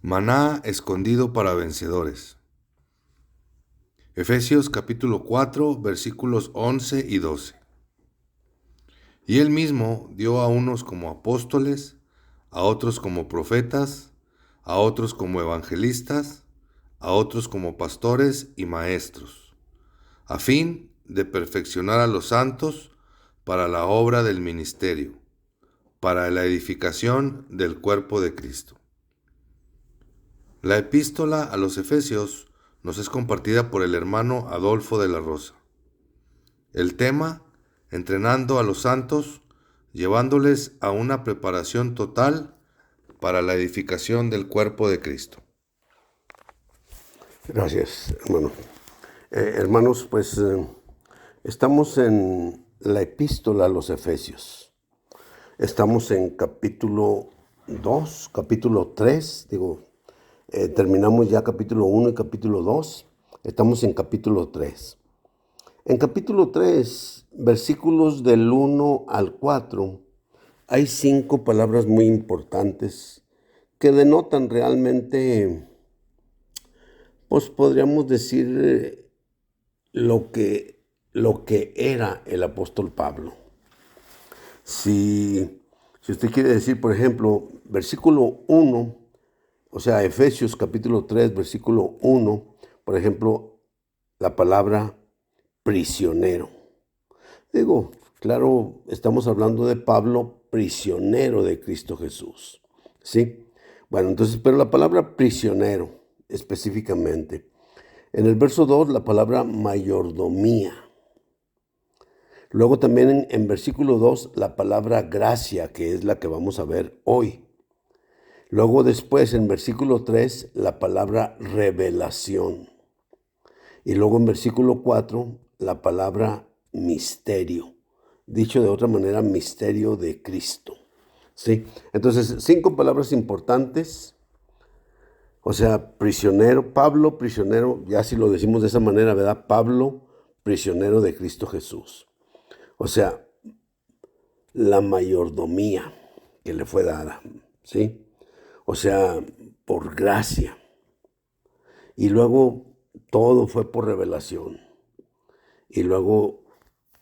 Maná escondido para vencedores. Efesios capítulo 4, versículos 11 y 12. Y él mismo dio a unos como apóstoles, a otros como profetas, a otros como evangelistas, a otros como pastores y maestros, a fin de perfeccionar a los santos para la obra del ministerio, para la edificación del cuerpo de Cristo. La epístola a los Efesios nos es compartida por el hermano Adolfo de la Rosa. El tema, entrenando a los santos, llevándoles a una preparación total para la edificación del cuerpo de Cristo. Gracias, hermano. Hermanos, pues estamos en la epístola a los Efesios. Estamos en capítulo 2, capítulo 3, terminamos ya capítulo 1 y capítulo 2. Estamos en capítulo 3. En capítulo 3, versículos del 1 al 4, hay 5 palabras muy importantes que denotan realmente, pues podríamos decir, lo que era el apóstol Pablo. Si usted quiere decir, por ejemplo, versículo 1, o sea, Efesios capítulo 3, versículo 1, por ejemplo, la palabra prisionero. Claro, estamos hablando de Pablo, prisionero de Cristo Jesús. ¿Sí? Bueno, entonces, pero la palabra prisionero, específicamente. En el verso 2, la palabra mayordomía. Luego también en versículo 2, la palabra gracia, que es la que vamos a ver hoy. Luego después, en versículo 3, la palabra revelación. Y luego en versículo 4, la palabra misterio. Dicho de otra manera, misterio de Cristo. ¿Sí? Entonces, 5 palabras importantes. O sea, prisionero, Pablo, prisionero, ya si lo decimos de esa manera, ¿verdad? Pablo, prisionero de Cristo Jesús. O sea, la mayordomía que le fue dada, ¿sí? O sea, por gracia. Y luego todo fue por revelación. Y luego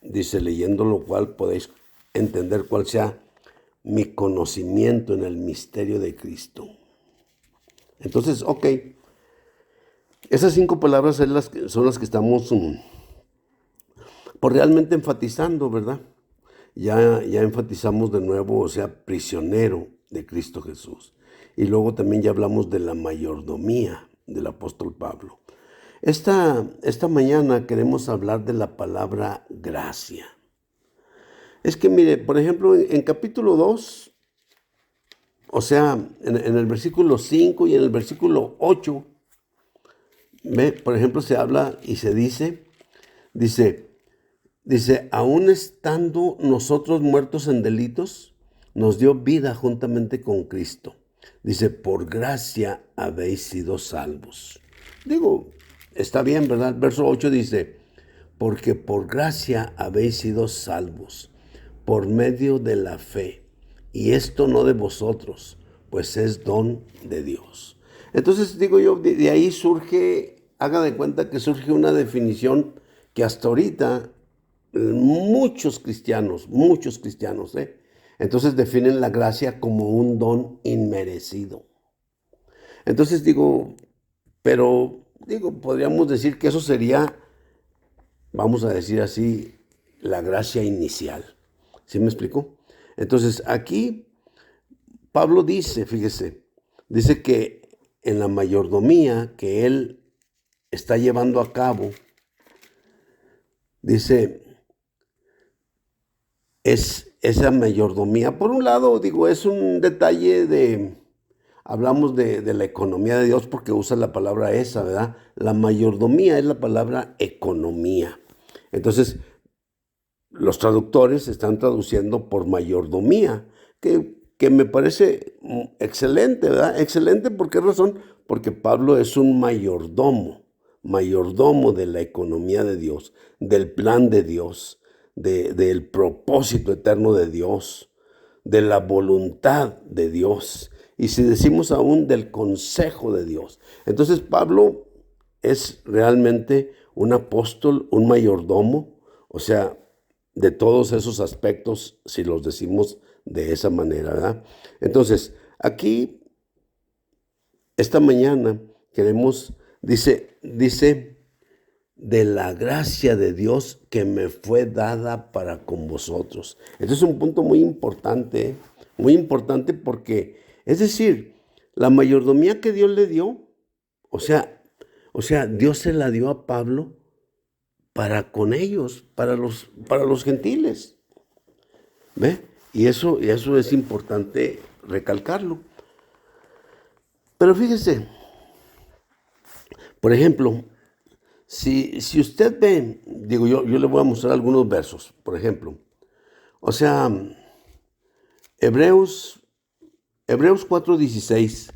dice, leyendo lo cual podéis entender cuál sea mi conocimiento en el misterio de Cristo. Entonces, ok, esas 5 palabras son las que estamos por realmente enfatizando, ¿verdad? Ya enfatizamos de nuevo, o sea, prisionero de Cristo Jesús. Y luego también ya hablamos de la mayordomía del apóstol Pablo. Esta mañana queremos hablar de la palabra gracia. Es que mire, por ejemplo, en capítulo 2, o sea, en el versículo 5 y en el versículo 8, por ejemplo, se habla y se dice, aún estando nosotros muertos en delitos, nos dio vida juntamente con Cristo. Dice, por gracia habéis sido salvos. Está bien, ¿verdad? Verso 8 dice, porque por gracia habéis sido salvos, por medio de la fe. Y esto no de vosotros, pues es don de Dios. Entonces, de ahí surge, haga de cuenta que surge una definición que hasta ahorita muchos cristianos, entonces definen la gracia como un don inmerecido. Entonces podríamos decir que eso sería, vamos a decir así, la gracia inicial. ¿Sí me explico? Entonces aquí Pablo dice que en la mayordomía que él está llevando a cabo, dice, es esa mayordomía. Por un lado, es un detalle hablamos de la economía de Dios porque usa la palabra esa, ¿verdad? La mayordomía es la palabra economía. Entonces, los traductores están traduciendo por mayordomía, que me parece excelente, ¿verdad? Excelente, ¿por qué razón? Porque Pablo es un mayordomo de la economía de Dios, del plan de Dios, del propósito eterno de Dios, de la voluntad de Dios. y si decimos aún del consejo de Dios. Entonces Pablo es realmente un apóstol, un mayordomo, o sea, de todos esos aspectos, si los decimos de esa manera, ¿verdad? Entonces, aquí, esta mañana, queremos, dice, de la gracia de Dios que me fue dada para con vosotros. Este es un punto muy importante porque, es decir, la mayordomía que Dios le dio, o sea, Dios se la dio a Pablo para con ellos, para los gentiles, ¿ve? Y eso es importante recalcarlo. Pero fíjese, por ejemplo, si usted ve, digo yo le voy a mostrar algunos versos, por ejemplo, o sea, Hebreos 4:16,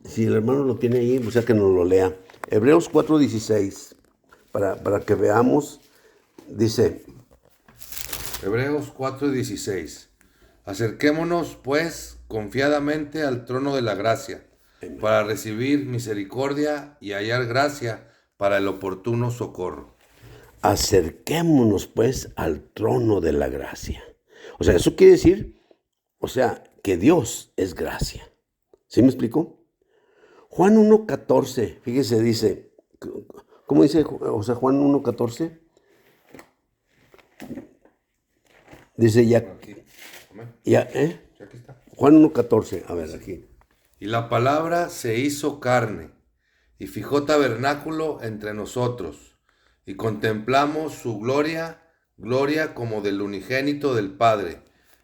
si el hermano lo tiene ahí, o sea que nos lo lea. Hebreos 4:16, para que veamos, dice, Hebreos 4:16. Acerquémonos, pues, confiadamente al trono de la gracia, para recibir misericordia y hallar gracia para el oportuno socorro. acerquémonos pues al trono de la gracia. O sea, eso quiere decir, o sea, que Dios es gracia. ¿Sí me explico? Juan 1:14, fíjese, dice, ¿cómo dice? O sea, Juan 1:14, dice Aquí. Amén. Sí, aquí está. Juan 1:14, a ver, aquí. Y la palabra se hizo carne y fijó tabernáculo entre nosotros, y contemplamos su gloria, gloria como del unigénito del Padre,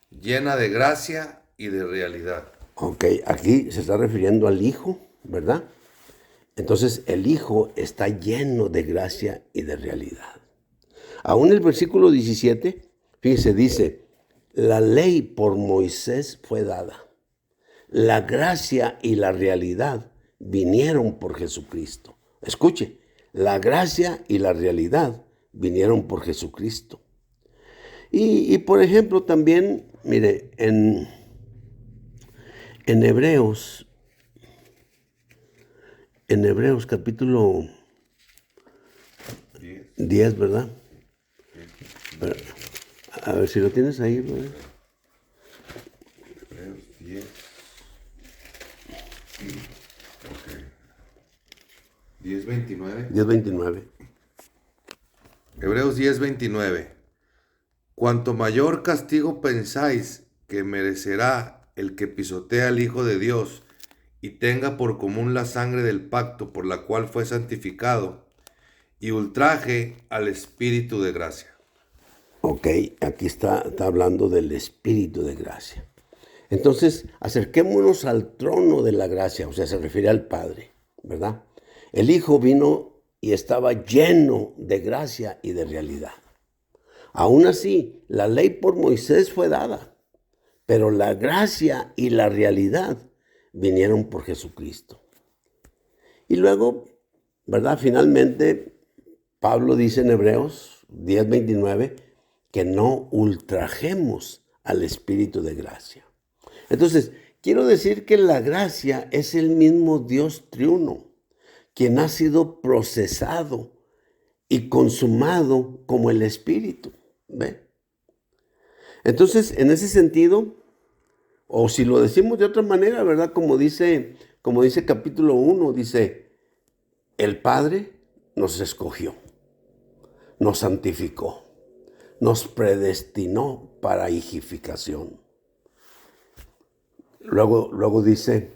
llena de gracia y de realidad. Ok, aquí se está refiriendo al Hijo, ¿verdad? Entonces el Hijo está lleno de gracia y de realidad. Aún el versículo 17, fíjese, dice, la ley por Moisés fue dada. La gracia y la realidad vinieron por Jesucristo. Escuche, la gracia y la realidad vinieron por Jesucristo. Y por ejemplo también, mire, en Hebreos capítulo 10, ¿verdad? A ver si lo tienes ahí, ¿verdad? Hebreos 10. Ok. 10:29. 10:29. Hebreos 10:29. Cuanto mayor castigo pensáis que merecerá el que pisotea al Hijo de Dios y tenga por común la sangre del pacto por la cual fue santificado, y ultraje al Espíritu de gracia. Ok, aquí está hablando del Espíritu de gracia. Entonces, acerquémonos al trono de la gracia, o sea, se refiere al Padre, ¿verdad? El Hijo vino y estaba lleno de gracia y de realidad. Aún así, la ley por Moisés fue dada, pero la gracia y la realidad vinieron por Jesucristo. Y luego, ¿verdad? Finalmente, Pablo dice en Hebreos 10:29 que no ultrajemos al Espíritu de gracia. Entonces, quiero decir que la gracia es el mismo Dios triuno, quien ha sido procesado y consumado como el Espíritu. ¿Ve? Entonces, en ese sentido, o si lo decimos de otra manera, ¿verdad? Como dice capítulo 1, dice, el Padre nos escogió, nos santificó, nos predestinó para hijificación. Luego dice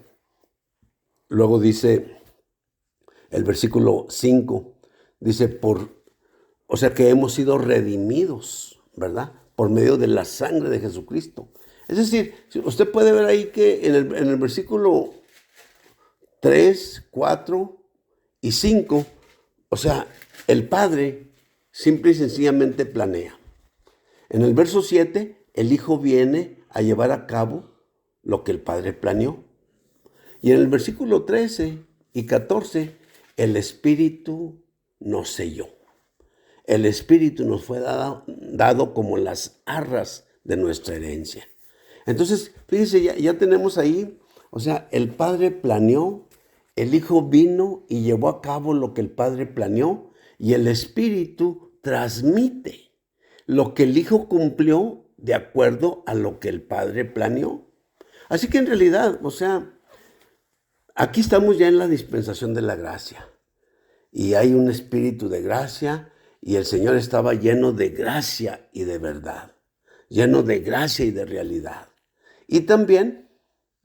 el versículo 5, dice, o sea que hemos sido redimidos, ¿verdad? Por medio de la sangre de Jesucristo. Es decir, usted puede ver ahí que en el versículo 3, 4 y 5, o sea, el Padre simple y sencillamente planea. En el verso 7, el Hijo viene a llevar a cabo lo que el Padre planeó. Y en el versículo 13 y 14, el Espíritu nos selló. El Espíritu nos fue dado como las arras de nuestra herencia. Entonces, fíjense, ya tenemos ahí, o sea, el Padre planeó, el Hijo vino y llevó a cabo lo que el Padre planeó, y el Espíritu transmite lo que el Hijo cumplió de acuerdo a lo que el Padre planeó. Así que en realidad, o sea, aquí estamos ya en la dispensación de la gracia, y hay un espíritu de gracia, y el Señor estaba lleno de gracia y de verdad, lleno de gracia y de realidad. Y también,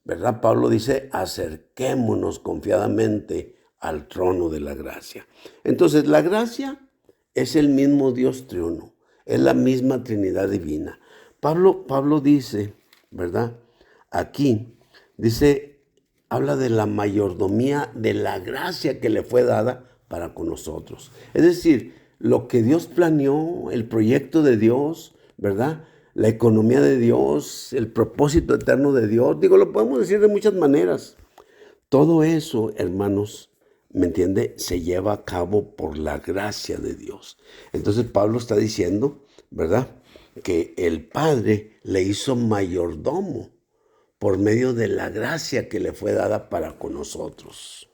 ¿verdad? Pablo dice, acerquémonos confiadamente al trono de la gracia. Entonces, la gracia es el mismo Dios triuno, es la misma Trinidad divina. Pablo dice, ¿verdad? Aquí, dice, habla de la mayordomía de la gracia que le fue dada para con nosotros. Es decir, lo que Dios planeó, el proyecto de Dios, ¿verdad? La economía de Dios, el propósito eterno de Dios. Digo, lo podemos decir de muchas maneras. Todo eso, hermanos, ¿me entiende? Se lleva a cabo por la gracia de Dios. Entonces Pablo está diciendo, ¿verdad? Que el Padre le hizo mayordomo por medio de la gracia que le fue dada para con nosotros.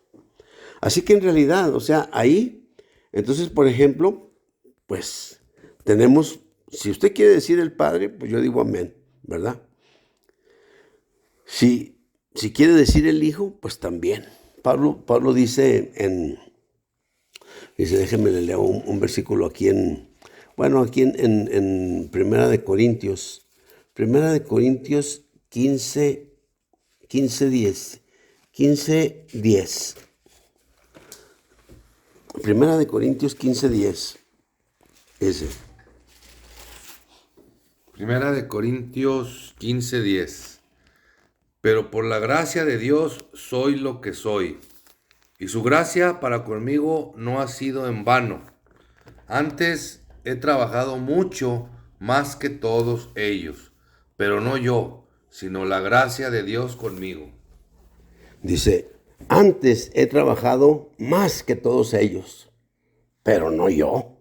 Así que en realidad, o sea, ahí, entonces, por ejemplo, pues tenemos, si usted quiere decir el Padre, pues yo digo amén, ¿verdad? Si quiere decir el Hijo, pues también. Pablo dice déjeme le leo un versículo aquí en Primera de Corintios 15, 10. Primera de Corintios 15:10. Ese. Primera de Corintios 15:10. Pero por la gracia de Dios soy lo que soy, y su gracia para conmigo no ha sido en vano. Antes he trabajado mucho más que todos ellos, pero no yo, sino la gracia de Dios conmigo. Dice, antes he trabajado más que todos ellos, pero no yo,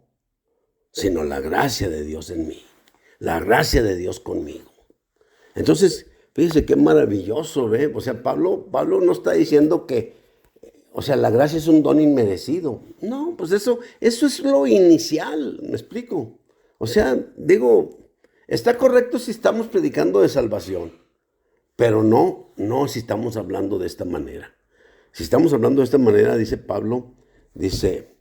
sino la gracia de Dios en mí, la gracia de Dios conmigo. Entonces, fíjense qué maravilloso, ¿ve? O sea, Pablo no está diciendo que, o sea, la gracia es un don inmerecido. No, pues eso es lo inicial, ¿me explico? O sea, digo, está correcto si estamos predicando de salvación, pero no si estamos hablando de esta manera. Si estamos hablando de esta manera, dice Pablo, dice,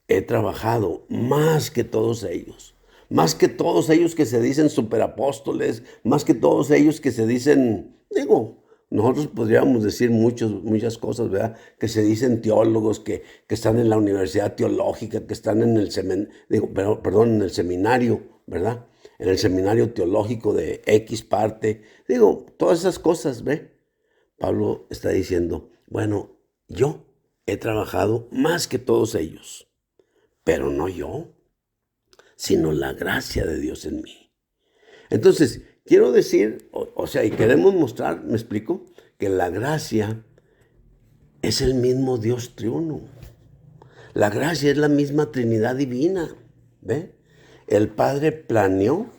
he trabajado más que todos ellos. Más que todos ellos que se dicen superapóstoles, más que todos ellos que se dicen, digo, nosotros podríamos decir muchas cosas, ¿verdad? Que se dicen teólogos, que están en la universidad teológica, que están en el en el seminario, ¿verdad? En el seminario teológico de X parte. Digo, todas esas cosas, ¿ve? Pablo está diciendo, bueno, yo he trabajado más que todos ellos, pero no yo, sino la gracia de Dios en mí. Entonces, quiero decir, o sea, y queremos mostrar, me explico, que la gracia es el mismo Dios triuno. La gracia es la misma Trinidad divina, ¿ve? El Padre planeó,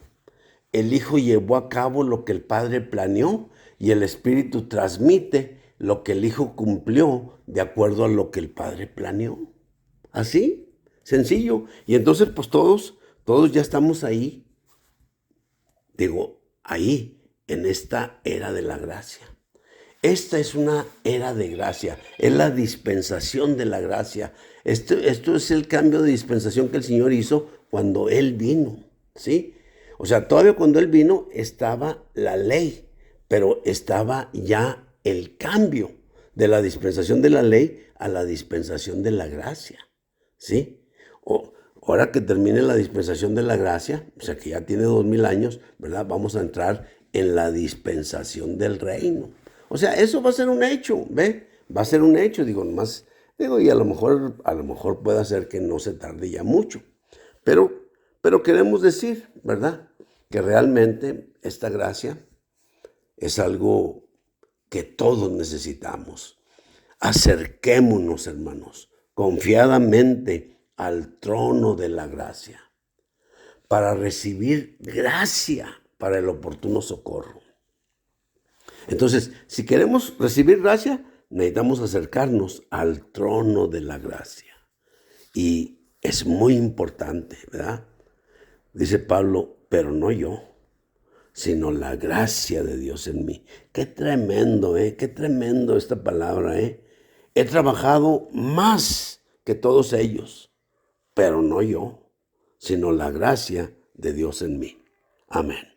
el Hijo llevó a cabo lo que el Padre planeó y el Espíritu transmite lo que el Hijo cumplió de acuerdo a lo que el Padre planeó. Así, sencillo. Y entonces, pues todos ya estamos ahí. Digo, ahí, en esta era de la gracia. Esta es una era de gracia, es la dispensación de la gracia. Esto es el cambio de dispensación que el Señor hizo cuando Él vino, ¿sí? O sea, todavía cuando Él vino estaba la ley, pero estaba ya el cambio de la dispensación de la ley a la dispensación de la gracia, ¿sí? Ahora que termine la dispensación de la gracia, o sea que ya tiene 2000 años, ¿verdad? Vamos a entrar en la dispensación del reino. O sea, eso va a ser un hecho, ¿ve? Va a ser un hecho, digo, nomás, digo, y a lo mejor puede ser que no se tarde ya mucho. Pero queremos decir, ¿verdad? Que realmente esta gracia es algo que todos necesitamos. Acerquémonos, hermanos, confiadamente al trono de la gracia para recibir gracia para el oportuno socorro. Entonces, si queremos recibir gracia, necesitamos acercarnos al trono de la gracia. Y es muy importante, ¿verdad? Dice Pablo, pero no yo, sino la gracia de Dios en mí. Qué tremendo, qué tremendo esta palabra, He trabajado más que todos ellos, pero no yo, sino la gracia de Dios en mí. Amén.